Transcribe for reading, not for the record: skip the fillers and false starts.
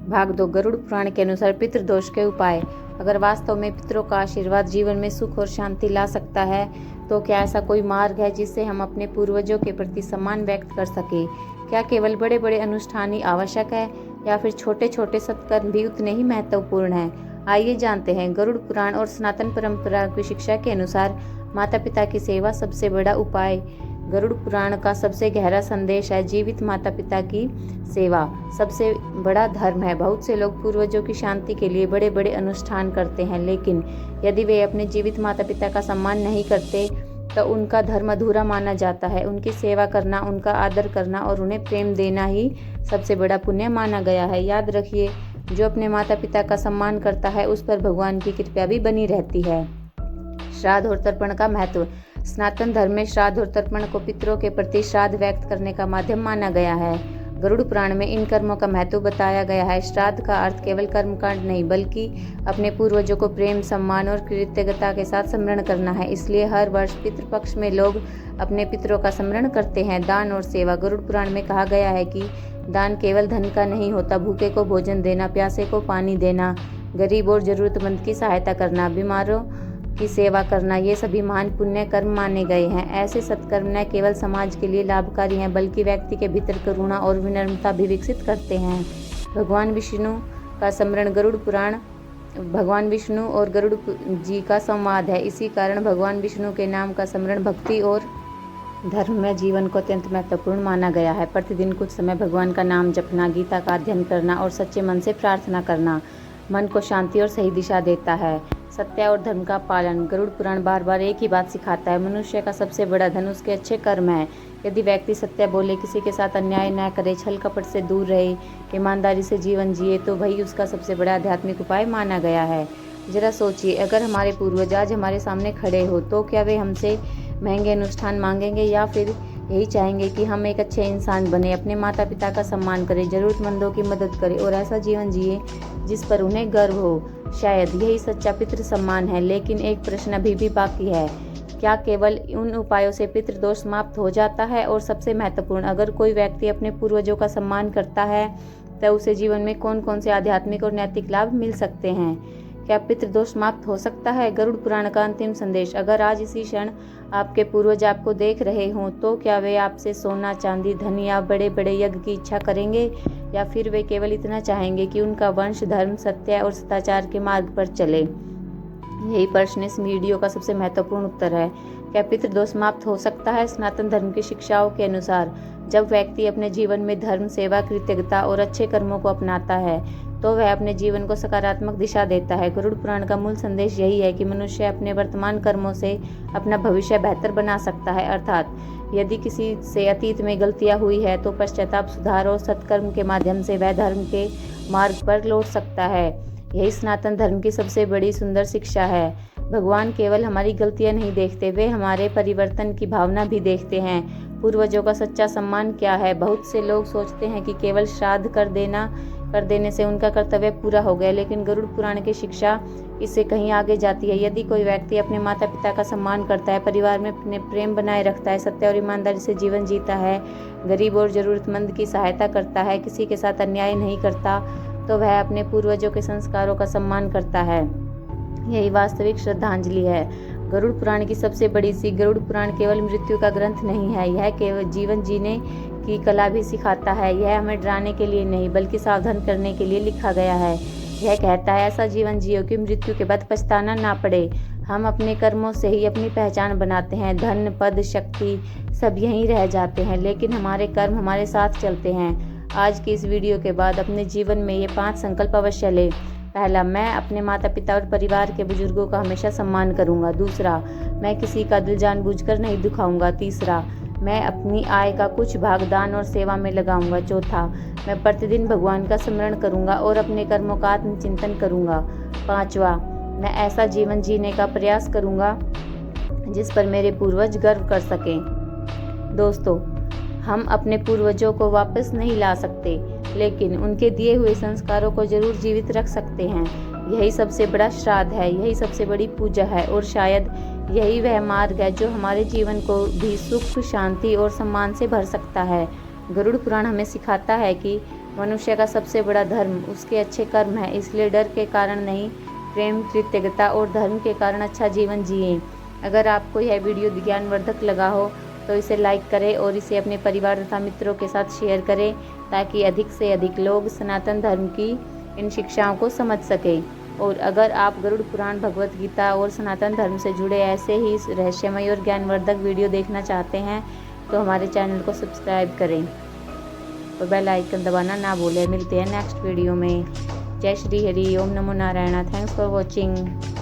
भाग 2 गरुड़ पुराण के अनुसार पितृदोष के उपाय। अगर वास्तव में पितरों का आशीर्वाद जीवन में सुख और शांति ला सकता है तो क्या ऐसा कोई मार्ग है जिससे हम अपने पूर्वजों के प्रति सम्मान व्यक्त कर सके? क्या केवल बड़े बड़े अनुष्ठान ही आवश्यक है या फिर छोटे छोटे सत्कर्म भी उतने ही महत्वपूर्ण हैं? आइए जानते हैं। गरुड़ पुराण और सनातन परंपरा की शिक्षा के अनुसार माता पिता की सेवा सबसे बड़ा उपाय। गरुड़ पुराण का सबसे गहरा संदेश है जीवित माता पिता की सेवा सबसे बड़ा धर्म है। बहुत से लोग पूर्वजों की शांति के लिए बड़े बड़े अनुष्ठान करते हैं, लेकिन यदि वे अपने जीवित माता पिता का सम्मान नहीं करते तो उनका धर्म अधूरा माना जाता है। उनकी सेवा करना, उनका आदर करना और उन्हें प्रेम देना ही सबसे बड़ा पुण्य माना गया है। याद रखिए, जो अपने माता पिता का सम्मान करता है उस पर भगवान की कृपा भी बनी रहती है। श्राद्ध और तर्पण का महत्व। सनातन धर्म में श्राद्ध और तर्पण को पितरों के प्रति श्राद्ध व्यक्त करने का माध्यम माना गया है। गरुड़ पुराण में इन कर्मों का महत्व बताया गया है। श्राद्ध का अर्थ केवल कर्मकांड नहीं बल्कि अपने पूर्वजों को प्रेम, सम्मान और कृतज्ञता के साथ स्मरण करना है। इसलिए हर वर्ष पितृपक्ष में लोग अपने पितरों का स्मरण करते हैं। दान और सेवा। गरुड़ पुराण में कहा गया है कि दान केवल धन का नहीं होता। भूखे को भोजन देना, प्यासे को पानी देना, गरीब और जरूरतमंद की सहायता करना, बीमारों की सेवा करना, ये सभी महान पुण्य कर्म माने गए हैं। ऐसे सत्कर्म न केवल समाज के लिए लाभकारी हैं बल्कि व्यक्ति के भीतर करुणा और विनम्रता भी विकसित करते हैं। भगवान विष्णु का स्मरण। गरुड़ पुराण भगवान विष्णु और गरुड़ जी का संवाद है। इसी कारण भगवान विष्णु के नाम का स्मरण भक्ति और धर्म में जीवन को अत्यंत महत्वपूर्ण माना गया है। प्रतिदिन कुछ समय भगवान का नाम जपना, गीता का अध्ययन करना और सच्चे मन से प्रार्थना करना मन को शांति और सही दिशा देता है। सत्य और धर्म का पालन। गरुड़ पुराण बार बार एक ही बात सिखाता है, मनुष्य का सबसे बड़ा धन उसके अच्छे कर्म है। यदि व्यक्ति सत्य बोले, किसी के साथ अन्याय न करे, छल कपट से दूर रहे, ईमानदारी से जीवन जिए तो वही उसका सबसे बड़ा आध्यात्मिक उपाय माना गया है। जरा सोचिए, अगर हमारे पूर्वज आज हमारे सामने खड़े हो तो क्या वे हमसे महंगे अनुष्ठान मांगेंगे या फिर यही चाहेंगे कि हम एक अच्छे इंसान बने, अपने माता पिता का सम्मान करें, जरूरतमंदों की मदद करें और ऐसा जीवन जिए जिस पर उन्हें गर्व हो? शायद यही सच्चा पितृ सम्मान है। लेकिन एक प्रश्न अभी भी बाकी है, क्या केवल उन उपायों से पितृदोष समाप्त हो जाता है? और सबसे महत्वपूर्ण, अगर कोई व्यक्ति अपने पूर्वजों का सम्मान करता है तो उसे जीवन में कौन कौन से आध्यात्मिक और नैतिक लाभ मिल सकते हैं? क्या पितृदोष समाप्त हो सकता है? गरुड़ पुराण का अंतिम संदेश। अगर आज इसी क्षण आपके पूर्वज आपको देख रहे हों तो क्या वे आपसे सोना, चांदी, धन या बड़े बड़े यज्ञ की इच्छा करेंगे या फिर वे केवल इतना चाहेंगे कि उनका वंश धर्म, सत्य और सदाचार के मार्ग पर चले? यही प्रश्न इस वीडियो का सबसे महत्वपूर्ण उत्तर है। क्या पितृदोष समाप्त हो सकता है? सनातन धर्म की शिक्षाओं के अनुसार जब व्यक्ति अपने जीवन में धर्म, सेवा, कृतज्ञता और अच्छे कर्मों को अपनाता है तो वह अपने जीवन को सकारात्मक दिशा देता है। गरुड़ पुराण का मूल संदेश यही है कि मनुष्य अपने वर्तमान कर्मों से अपना भविष्य बेहतर बना सकता है। अर्थात यदि किसी से अतीत में गलतियां हुई है तो पश्चाताप, सुधार और सत्कर्म के माध्यम से वह धर्म के मार्ग पर लौट सकता है। यही सनातन धर्म की सबसे बड़ी सुंदर शिक्षा है। भगवान केवल हमारी गलतियां नहीं देखते, वे हमारे परिवर्तन की भावना भी देखते हैं। पूर्वजों का सच्चा सम्मान क्या है? बहुत से लोग सोचते हैं कि केवल श्राद्ध कर देने से उनका कर्तव्य पूरा हो गया, लेकिन गरुड़ पुराण की शिक्षा इससे कहीं आगे जाती है। यदि कोई व्यक्ति अपने माता पिता का सम्मान करता है, परिवार में अपने प्रेम बनाए रखता है, सत्य और ईमानदारी से जीवन जीता है, गरीब और जरूरतमंद की सहायता करता है, किसी के साथ अन्याय नहीं करता, तो वह अपने पूर्वजों के संस्कारों का सम्मान करता है। यही वास्तविक श्रद्धांजलि है। गरुड़ पुराण की सबसे बड़ी सीख। गरुड़ पुराण केवल मृत्यु का ग्रंथ नहीं है, यह केवल जीवन जीने की कला भी सिखाता है। यह हमें डराने के लिए नहीं बल्कि सावधान करने के लिए लिखा गया है। यह कहता है, ऐसा जीवन जियो कि मृत्यु के बाद पछताना ना पड़े। हम अपने कर्मों से ही अपनी पहचान बनाते हैं। धन, पद, शक्ति सब यहीं रह जाते हैं, लेकिन हमारे कर्म हमारे साथ चलते हैं। आज की इस वीडियो के बाद अपने जीवन में ये 5 संकल्प अवश्य लें। पहला, मैं अपने माता पिता और परिवार के बुजुर्गों का हमेशा सम्मान करूंगा। दूसरा, मैं किसी का दिल जानबूझकर नहीं दुखाऊंगा। तीसरा, मैं अपनी आय का कुछ भाग दान और सेवा में लगाऊंगा। चौथा, मैं प्रतिदिन भगवान का स्मरण करूंगा और अपने कर्मों का आत्मचिंतन करूंगा। पांचवा, मैं ऐसा जीवन जीने का प्रयास करूंगा जिस पर मेरे पूर्वज गर्व कर सकें। दोस्तों, हम अपने पूर्वजों को वापस नहीं ला सकते, लेकिन उनके दिए हुए संस्कारों को जरूर जीवित रख सकते हैं। यही सबसे बड़ा श्राद्ध है, यही सबसे बड़ी पूजा है और शायद यही वह मार्ग है जो हमारे जीवन को भी सुख, शांति और सम्मान से भर सकता है। गरुड़ पुराण हमें सिखाता है कि मनुष्य का सबसे बड़ा धर्म उसके अच्छे कर्म है, इसलिए डर के कारण नहीं, प्रेम, कृतज्ञता और धर्म के कारण अच्छा जीवन जिए। अगर आपको यह वीडियो ज्ञानवर्धक लगा हो तो इसे लाइक करें और इसे अपने परिवार तथा मित्रों के साथ शेयर करें, ताकि अधिक से अधिक लोग सनातन धर्म की इन शिक्षाओं को समझ सकें। और अगर आप गरुड़ पुराण, भगवत गीता और सनातन धर्म से जुड़े ऐसे ही रहस्यमय और ज्ञानवर्धक वीडियो देखना चाहते हैं तो हमारे चैनल को सब्सक्राइब करें और बेल आइकन दबाना ना भूलें। मिलते हैं नेक्स्ट वीडियो में। जय श्री हरि, ओम नमो नारायण। Thanks for watching.